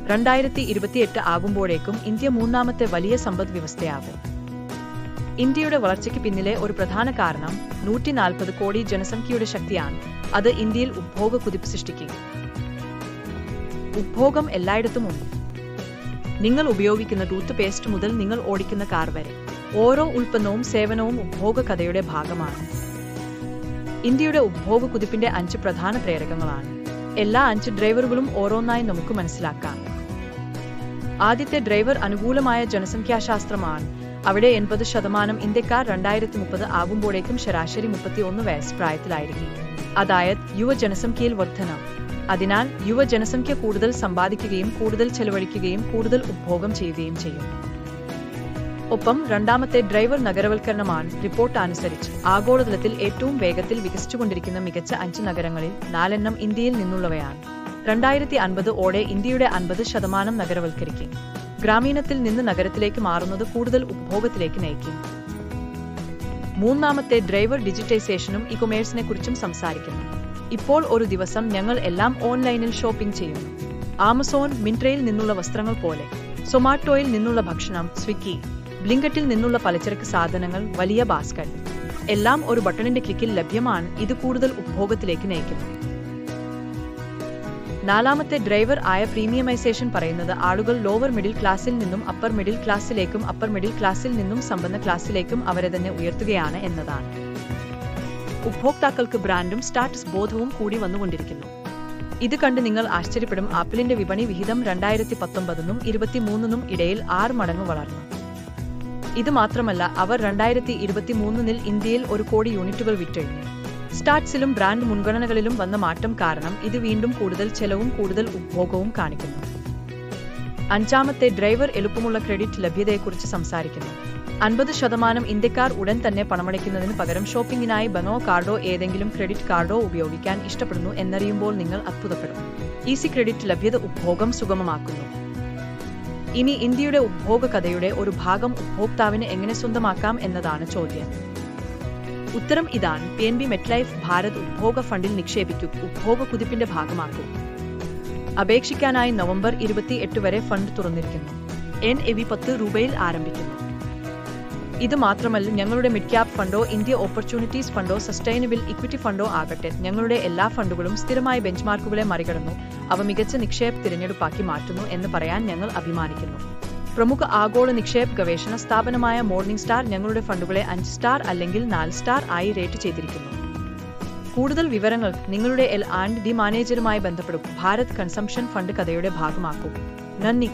2028 ആകുമ്പോഴേക്കും ഇന്ത്യ മൂന്നാമത്തെ വലിയ സമ്പദ് വ്യവസ്ഥയാകും. ഇന്ത്യയുടെ വളർച്ചയ്ക്ക് പിന്നിലെ ഒരു പ്രധാന കാരണം 140 കോടി ജനസംഖ്യയുടെ ശക്തിയാണ്. അത് ഇന്ത്യയിൽ ഉപഭോഗ കുതിപ്പ് സൃഷ്ടിക്കും. ഉപഭോഗം എല്ലായിടത്തും ഉണ്ട്. നിങ്ങൾ ഉപയോഗിക്കുന്ന ടൂത്ത് പേസ്റ്റ് മുതൽ നിങ്ങൾ ഓടിക്കുന്ന കാർ വരെ ഓരോ ഉൽപ്പന്നവും സേവനവും ഉപഭോഗ കഥയുടെ ഭാഗമാണ്. ഇന്ത്യയുടെ ഉപഭോഗ കുതിപ്പിന്റെ 5 പ്രധാന പ്രേരകങ്ങളാണ്. എല്ലാ 5 ഡ്രൈവറുകളും ഓരോന്നായി നമുക്ക് മനസ്സിലാക്കാം. ആദ്യത്തെ ഡ്രൈവർ അനുകൂലമായ ജനസംഖ്യാശാസ്ത്രമാണ്. അവിടെ 80% ഇന്ത്യക്കാർ 2030 ആകുമ്പോഴേക്കും ശരാശരി 31 വയസ്സ് പ്രായത്തിലായിരിക്കും. അതായത് യുവജനസംഖ്യയിൽ വർധന. അതിനാൽ യുവജനസംഖ്യ കൂടുതൽ സമ്പാദിക്കുകയും കൂടുതൽ ചെലവഴിക്കുകയും കൂടുതൽ ഉപഭോഗം ചെയ്യുകയും ചെയ്യും. ഒപ്പം രണ്ടാമത്തെ ഡ്രൈവർ നഗരവൽക്കരണമാണ്. റിപ്പോർട്ട് അനുസരിച്ച് ആഗോളതലത്തിൽ ഏറ്റവും വേഗത്തിൽ വികസിച്ചുകൊണ്ടിരിക്കുന്ന മികച്ച 5 നഗരങ്ങളിൽ 4 ഇന്ത്യയിൽ നിന്നുള്ളവയാണ്. 2050 ഓടെ ഇന്ത്യയുടെ 50% നഗരവൽക്കരിക്കും. ഗ്രാമീണത്തിൽ നിന്ന് നഗരത്തിലേക്ക് മാറുന്നത് കൂടുതൽ ഉപഭോഗത്തിലേക്ക് നയിക്കും. മൂന്നാമത്തെ ഡ്രൈവർ ഡിജിറ്റൈസേഷനും ഇ-കൊമേഴ്സിനെ കുറിച്ചും സംസാരിക്കുന്നു. ഇപ്പോൾ ഒരു ദിവസം ഞങ്ങൾ എല്ലാം ഓൺലൈനിൽ ഷോപ്പിംഗ് ചെയ്യുന്നു. ആമസോൺ, മിൻട്രയിൽ നിന്നുള്ള വസ്ത്രങ്ങൾ പോലെ, സൊമാറ്റോയിൽ നിന്നുള്ള ഭക്ഷണം, സ്വിഗ്ഗി, ബ്ലിങ്കറ്റിൽ നിന്നുള്ള പലചരക്ക് സാധനങ്ങൾ, വലിയ ബാസ്ക്കറ്റ് എല്ലാം ഒരു ബട്ടണിന്റെ ക്ലിക്കിൽ ലഭ്യമാണ്. ഇത് കൂടുതൽ ഉപഭോഗത്തിലേക്ക് നയിക്കുന്നു. നാലാമത്തെ ഡ്രൈവർ ആയ പ്രീമിയമൈസേഷൻ പറയുന്നത് ആളുകൾ ലോവർ മിഡിൽ ക്ലാസ്സിൽ നിന്നും അപ്പർ മിഡിൽ ക്ലാസ്സിലേക്കും അപ്പർ മിഡിൽ ക്ലാസ്സിൽ നിന്നും സമ്പന്ന ക്ലാസ്സിലേക്കും അവരെ തന്നെ ഉയർത്തുകയാണ് എന്നതാണ്. ഉപഭോക്താക്കൾക്ക് ബ്രാൻഡും സ്റ്റാറ്റസ് ബോധവും കൂടി വന്നുകൊണ്ടിരിക്കുന്നു. ഇത് കണ്ട് നിങ്ങൾ ആശ്ചര്യപ്പെടും. ആപ്പിളിന്റെ വിപണി വിഹിതം 2019 - 2023 ഇടയിൽ 6 മടങ്ങ് വളർന്നു. ഇത് മാത്രമല്ല, അവർ 2023 ഇന്ത്യയിൽ 1 കോടി യൂണിറ്റുകൾ വിറ്റഴിഞ്ഞു. സ്റ്റാറ്റ്സിലും ബ്രാൻഡ് മുൻഗണനകളിലും വന്ന മാറ്റം കാരണം ഇത് വീണ്ടും കൂടുതൽ ചെലവും കൂടുതൽ ഉപഭോഗവും കാണിക്കുന്നു. അഞ്ചാമത്തെ ഡ്രൈവർ എളുപ്പമുള്ള ക്രെഡിറ്റ് ലഭ്യതയെക്കുറിച്ച് സംസാരിക്കുന്നു. 50% ഇന്ത്യക്കാർ ഉടൻ തന്നെ പണമടയ്ക്കുന്നതിന് പകരം ഷോപ്പിംഗിനായി ബനോ കാർഡോ ഏതെങ്കിലും ക്രെഡിറ്റ് കാർഡോ ഉപയോഗിക്കാൻ ഇഷ്ടപ്പെടുന്നു എന്നറിയുമ്പോൾ നിങ്ങൾ അത്ഭുതപ്പെടും. ഈസി ക്രെഡിറ്റ് ലഭ്യത ഉപഭോഗം സുഗമമാക്കുന്നു. ഇനി ഇന്ത്യയുടെ ഉപഭോഗ കഥയുടെ ഒരു ഭാഗം ഉപഭോക്താവിന് എങ്ങനെ സ്വന്തമാക്കാം എന്നതാണ് ചോദ്യം. ഉത്തരം ഇതാണ്. PNB മെറ്റ്ലൈഫ് ഭാരത് ഉപഭോഗ ഫണ്ടിൽ നിക്ഷേപിക്കൂ. ഉപഭോഗ കുതിപ്പിന്റെ ഭാഗമാക്കൂ. അപേക്ഷിക്കാനായി നവംബർ 28 വരെ ഫണ്ട് തുറന്നിരിക്കുന്നു. NAV 10 രൂപയിൽ ആരംഭിക്കുന്നു. ഇത് മാത്രമല്ല, ഞങ്ങളുടെ മിഡ് ക്യാപ് ഫണ്ടോ ഇന്ത്യ ഓപ്പർച്യൂണിറ്റീസ് ഫണ്ടോ സസ്റ്റൈനബിൾ ഇക്വിറ്റി ഫണ്ടോ ആകട്ടെ, ഞങ്ങളുടെ എല്ലാ ഫണ്ടുകളും സ്ഥിരമായ ബെഞ്ച്മാർക്കുകളെ മറികടന്നു. അവ മികച്ച നിക്ഷേപ തിരഞ്ഞെടുപ്പാക്കി മാറ്റുന്നു എന്ന് പറയാൻ ഞങ്ങൾ അഭിമാനിക്കുന്നു. പ്രമുഖ ആഗോള നിക്ഷേപ ഗവേഷണ സ്ഥാപനമായ മോർണിംഗ് സ്റ്റാർ ഞങ്ങളുടെ ഫണ്ടുകളെ 5 സ്റ്റാർ അല്ലെങ്കിൽ 4 സ്റ്റാർ ആയി റേറ്റ് ചെയ്തിരിക്കുന്നു. കൂടുതൽ വിവരങ്ങൾക്ക് നിങ്ങളുടെ L&D മാനേജരുമായി ബന്ധപ്പെടും. ഭാരത് കൺസംഷൻ ഫണ്ട് കഥയുടെ ഭാഗമാക്കൂ. നന്ദി.